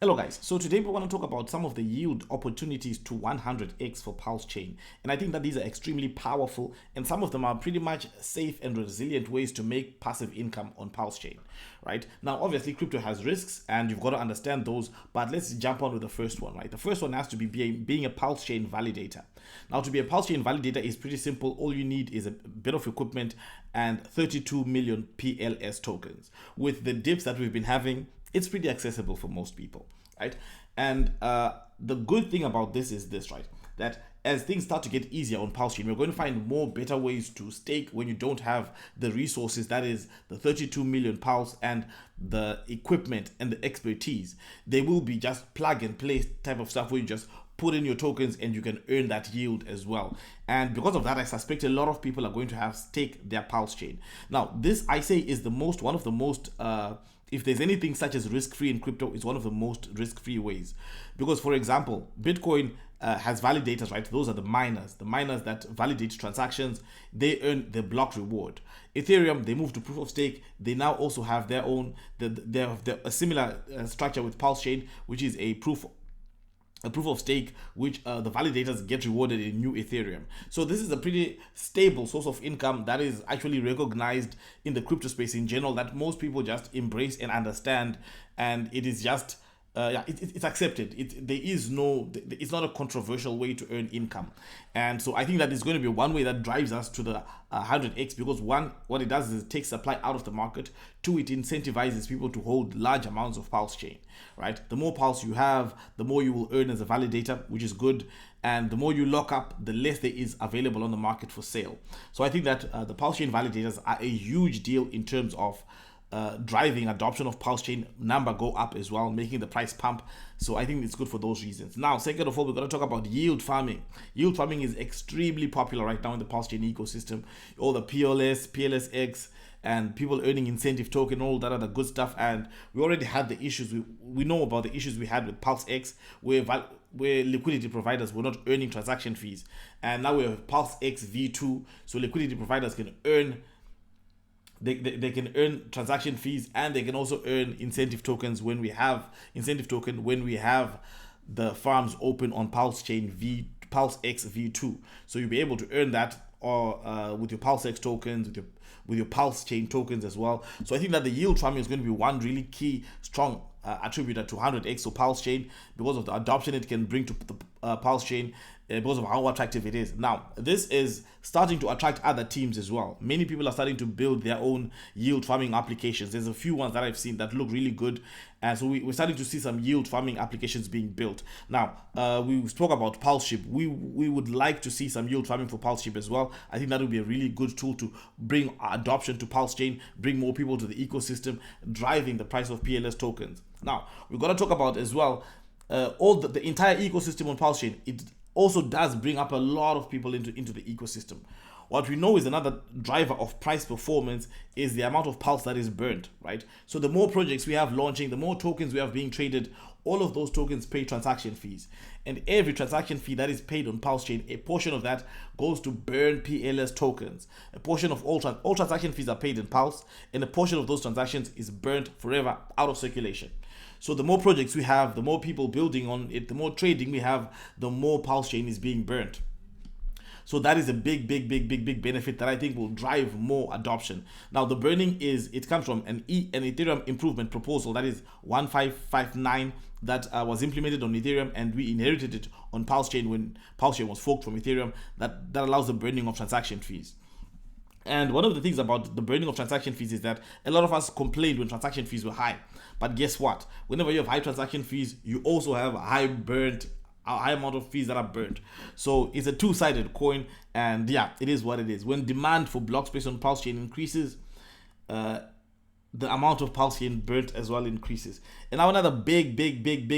Hello guys, so today we want to talk about some of the yield opportunities to 100x for PulseChain, and I think that these are extremely powerful and some of them are pretty much safe and resilient ways to make passive income on PulseChain, right? Now obviously crypto has risks and you've got to understand those, but let's jump on with the first one, right? The first one has to be being a PulseChain validator. Now to be a PulseChain validator is pretty simple. All you need is a bit of equipment and 32 million PLS tokens. With the dips that we've been having, it's pretty accessible for most people, right? And the good thing about this is this, right? That as things start to get easier on PulseChain, we're going to find more better ways to stake when you don't have the resources, that is the 32 million Pulse and the equipment and the expertise. They will be just plug and play type of stuff where you just put in your tokens and you can earn that yield as well. And because of that, I suspect a lot of people are going to have stake their PulseChain. Now, this I say is one of the most if there's anything such as risk-free in crypto, it's one of the most risk-free ways. Because, for example, Bitcoin has validators, right? Those are the miners that validate transactions. They earn the block reward. Ethereum, they move to proof of stake. They now also have their own, they have a similar structure with PulseChain, which is a proof of stake, which the validators get rewarded in new Ethereum. So this is a pretty stable source of income that is actually recognized in the crypto space in general, that most people just embrace and understand, and it is just it's accepted. It's not a controversial way to earn income, and so I think that is going to be one way that drives us to the 100x, because one, what it does is it takes supply out of the market. Two, it incentivizes people to hold large amounts of PulseChain, right? The more Pulse you have, the more you will earn as a validator, which is good, and the more you lock up, the less there is available on the market for sale. So I think that the PulseChain validators are a huge deal in terms of driving adoption of PulseChain, number go up as well, making the price pump. So I think it's good for those reasons. Now, second of all, we're going to talk about yield farming. Yield farming is extremely popular right now in the PulseChain ecosystem. All the PLS, PLSX, and people earning incentive token, all that other good stuff. And we already had the issues. We know about the issues we had with PulseX, where liquidity providers were not earning transaction fees. And now we have PulseX V2, so liquidity providers can earn they can earn transaction fees, and they can also earn incentive tokens when we have the farms open on PulseChain PulseX V2. So you'll be able to earn that or with your PulseX tokens, with your PulseChain tokens as well. So I think that the yield farming is going to be one really key strong attributor to 100x or PulseChain, because of the adoption it can bring to the PulseChain, because of how attractive it is. Now, this is starting to attract other teams as well. Many people are starting to build their own yield farming applications. There's a few ones that I've seen that look really good, and so we're starting to see some yield farming applications being built. Now, we spoke about PulseShib. We would like to see some yield farming for PulseShib as well. I think that would be a really good tool to bring adoption to PulseChain, bring more people to the ecosystem, driving the price of PLS tokens. Now, we've got to talk about as well all the entire ecosystem on PulseChain. It also does bring up a lot of people into the ecosystem. What we know is another driver of price performance is the amount of pulse that is burnt, right? So the more projects we have launching, the more tokens we have being traded, all of those tokens pay transaction fees. And every transaction fee that is paid on PulseChain, a portion of that goes to burn PLS tokens. A portion of all transaction fees are paid in Pulse, and a portion of those transactions is burnt forever out of circulation. So the more projects we have, the more people building on it, the more trading we have, the more PulseChain is being burnt. So that is a big benefit that I think will drive more adoption. Now, the burning it comes from an Ethereum improvement proposal, that is 1559, that was implemented on Ethereum, and we inherited it on PulseChain when PulseChain was forked from Ethereum. That allows the burning of transaction fees. And one of the things about the burning of transaction fees is that a lot of us complained when transaction fees were high. But guess what? Whenever you have high transaction fees, you also have a high amount of fees that are burnt. So it's a two-sided coin, and yeah, it is what it is. When demand for block space on PulseChain increases, the amount of PulseChain burnt as well increases. And now another big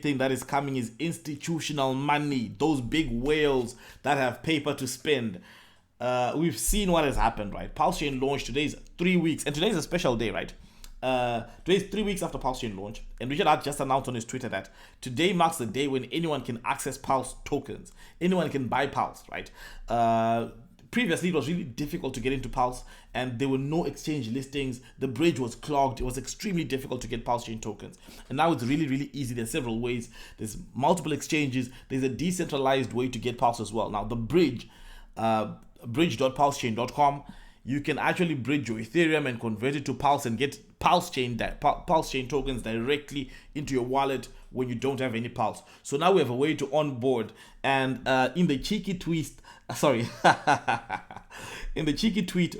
thing that is coming is institutional money. Those big whales that have paper to spend. We've seen what has happened, right? PulseChain launched. Today's 3 weeks, and today's a special day, right? Today's 3 weeks after PulseChain launch, and Richard Hart just announced on his Twitter that today marks the day when anyone can access Pulse tokens. Anyone can buy Pulse, right? previously it was really difficult to get into Pulse, and there were no exchange listings. The bridge was clogged. It was extremely difficult to get PulseChain tokens, and now it's really, really easy. There's several ways. There's multiple exchanges. There's a decentralized way to get Pulse as well. Now the bridge, bridge.pulsechain.com, you can actually bridge your Ethereum and convert it to Pulse and get PulseChain tokens directly into your wallet when you don't have any Pulse. So now we have a way to onboard. And in the cheeky tweet,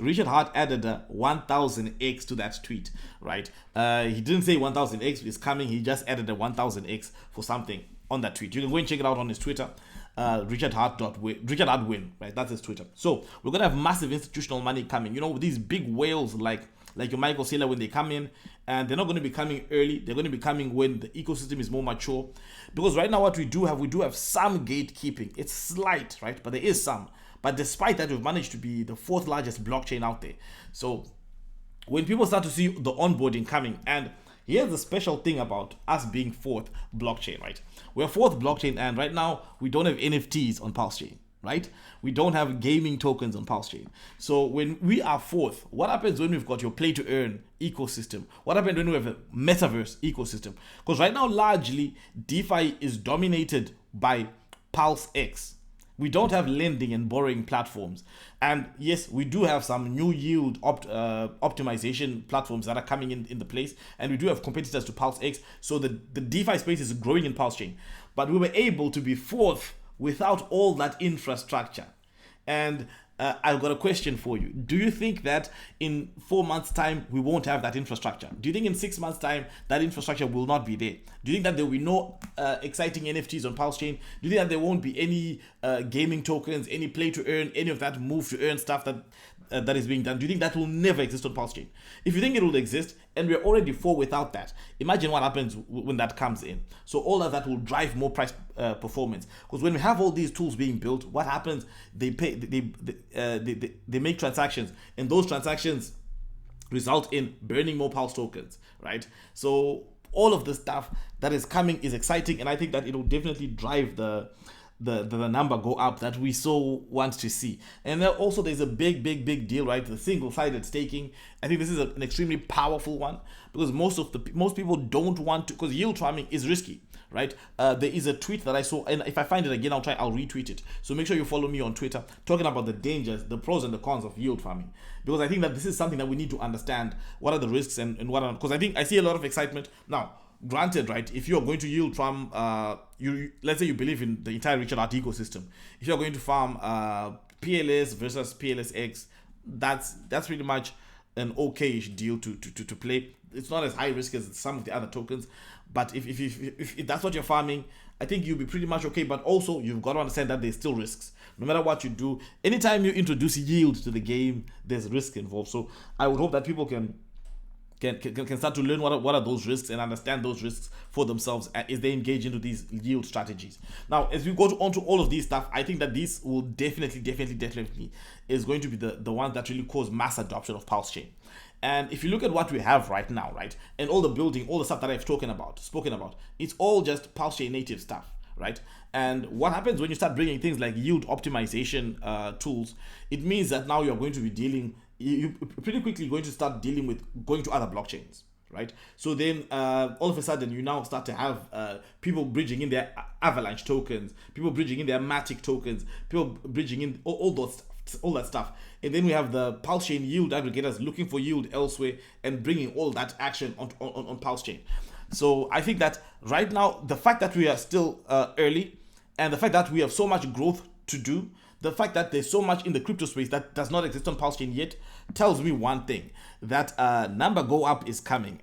Richard Hart added a 1000x to that tweet, right? He didn't say 1000x is coming. He just added a 1000x for something on that tweet. You can go and check it out on his Twitter. Richard Hart Win, right? That's his Twitter. So we're gonna have massive institutional money coming. You know, these big whales like your Michael Saylor, when they come in, and they're not going to be coming early. They're going to be coming when the ecosystem is more mature. Because right now what we do have some gatekeeping. It's slight, right? But there is some. But despite that, we've managed to be the 4th largest blockchain out there. So when people start to see the onboarding coming, and here's the special thing about us being 4th blockchain, right? We're 4th blockchain, and right now we don't have NFTs on PulseChain, right? We don't have gaming tokens on PulseChain. So when we are 4th, what happens when we've got your play to earn ecosystem? What happens when we have a metaverse ecosystem? Because right now, largely, DeFi is dominated by PulseX. We don't have lending and borrowing platforms. And yes, we do have some new yield optimization platforms that are coming in the place. And we do have competitors to PulseX. So the DeFi space is growing in PulseChain. But we were able to be 4th without all that infrastructure. And I've got a question for you. Do you think that in 4 months' time, we won't have that infrastructure? Do you think in 6 months' time, that infrastructure will not be there? Do you think that there will be no exciting NFTs on PulseChain? Do you think that there won't be any gaming tokens, any play to earn, any of that move to earn stuff that is being done? Do you think that will never exist on PulseChain? If you think it will exist, and we're already 4 without that, imagine what happens when that comes in. So all of that will drive more price performance. Because when we have all these tools being built, what happens? They make transactions, and those transactions result in burning more Pulse tokens, right? So all of the stuff that is coming is exciting, and I think that it will definitely drive the number go up that we so want to see. And then also there's a big deal, right? The single-sided staking. I think this is an extremely powerful one, because most people don't want to, because yield farming is risky, right? There is a tweet that I saw, and if I find it again, I'll retweet it. So make sure you follow me on Twitter, talking about the dangers, the pros and the cons of yield farming, because I think that this is something that we need to understand. What are the risks and what are, because I see a lot of excitement now. Granted, right, if you're going to yield from let's say you believe in the entire Richard Hart ecosystem, if you're going to farm PLS versus PLSX, that's pretty much an okay-ish deal to play. It's not as high risk as some of the other tokens, but if that's what you're farming, I think you'll be pretty much okay. But also, you've got to understand that there's still risks. No matter what you do, anytime you introduce yield to the game, there's risk involved. So I would hope that people can start to learn what are those risks and understand those risks for themselves as they engage into these yield strategies. Now, as we go on to all of these stuff, I think that this will definitely is going to be the one that really cause mass adoption of PulseChain. And if you look at what we have right now, right, and all the building, all the stuff that I've spoken about, it's all just PulseChain native stuff, right? And what happens when you start bringing things like yield optimization tools, it means that now you're going to be you're pretty quickly going to start dealing with going to other blockchains, right? So then all of a sudden you now start to have people bridging in their Avalanche tokens, people bridging in their Matic tokens, people bridging in all that stuff. And then we have the PulseChain yield aggregators looking for yield elsewhere and bringing all that action on PulseChain. So I think that right now, the fact that we are still early, and the fact that we have so much growth to do, the fact that there's so much in the crypto space that does not exist on PulseChain yet, tells me one thing, that number go up is coming.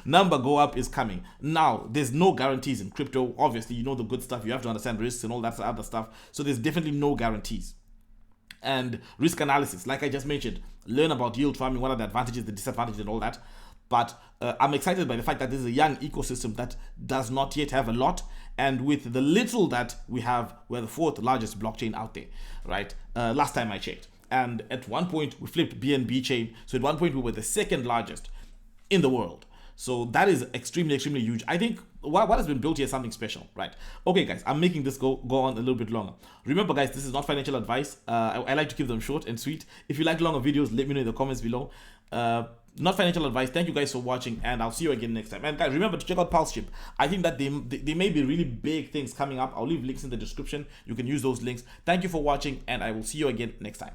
Number go up is coming. Now, there's no guarantees in crypto. Obviously, you know the good stuff. You have to understand risks and all that other stuff. So there's definitely no guarantees. And risk analysis, like I just mentioned, learn about yield farming, what are the advantages, the disadvantages, and all that. But I'm excited by the fact that this is a young ecosystem that does not yet have a lot. And with the little that we have, we're the 4th largest blockchain out there, right? Last time I checked. And at one point, we flipped BNB chain. So at one point, we were the 2nd largest in the world. So that is extremely, extremely huge. I think what has been built here is something special, right? Okay, guys, I'm making this go on a little bit longer. Remember, guys, this is not financial advice. I like to keep them short and sweet. If you like longer videos, let me know in the comments below. Not financial advice. Thank you guys for watching, and I'll see you again next time. And guys, remember to check out PulseShib. I think that they may be really big things coming up. I'll leave links in the description. You can use those links. Thank you for watching, and I will see you again next time.